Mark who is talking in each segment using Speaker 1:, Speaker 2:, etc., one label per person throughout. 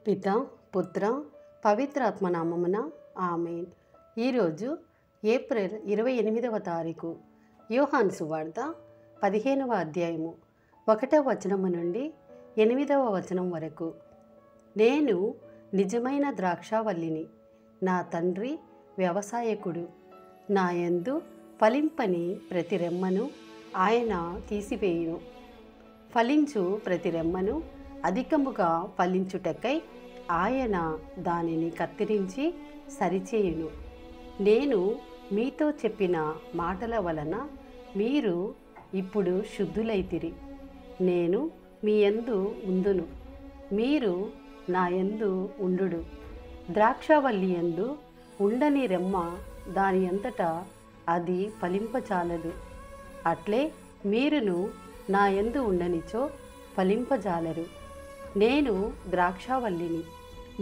Speaker 1: పిత పుత్ర పవిత్రాత్మ నామమున ఆమేన్. ఈరోజు ఏప్రిల్ 28వ తారీఖు. యోహాను సువార్త 15వ అధ్యాయము 1వ వచనము నుండి 8వ వచనం వరకు. నేను నిజమైన ద్రాక్షావల్లిని, నా తండ్రి వ్యవసాయకుడు. నా యందు ఫలింపని ప్రతి రెమ్మను ఆయన తీసివేయును. ఫలించు ప్రతి రెమ్మను అధికముగా ఫలించుటకై ఆయన దానిని కత్తిరించి సరిచేయును. నేను మీతో చెప్పిన మాటల వలన మీరు ఇప్పుడు శుద్ధులైతిరి. నేను మీ యందు ఉందును, మీరు నా యందు ఉండుడు. ద్రాక్షావల్లి యందు ఉండని రెమ్మ దాని అంతటా అది ఫలింపచాలదు. అట్లే మీరును నా యందు ఉండనిచో ఫలింపజాలరు. నేను ద్రాక్షావల్లిని,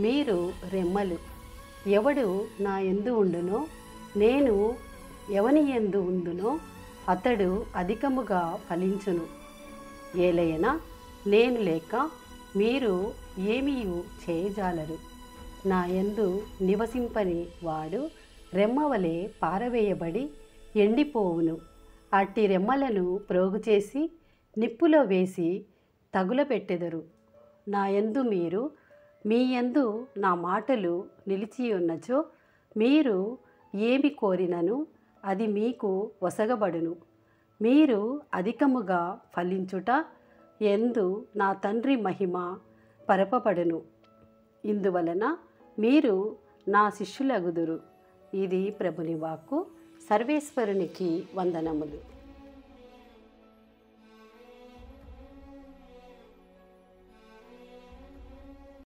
Speaker 1: మీరు రెమ్మలు. ఎవడు నా యందు ఉండునో, నేను ఎవని యందు ఉందునో అతడు అధికముగా ఫలించును. ఏలయనా నేను లేక మీరు ఏమీయు చేయజాలరు. నా యందు నివసింపని వాడు రెమ్మవలే పారవేయబడి ఎండిపోవును. అట్టి రెమ్మలను ప్రోగుచేసి నిప్పులో వేసి తగులపెట్టెదరు. నా యందు మీరు, మీ యందు నా మాటలు నిలిచియున్నచో మీరు ఏమి కోరినను అది మీకు వసగబడును. మీరు అధికముగా ఫలించుట యందు నా తండ్రి మహిమ పరపబడును. ఇందువలన మీరు నా శిష్యులగుదురు. ఇది ప్రభుని వాక్కు. సర్వేశ్వరునికి వందనములు.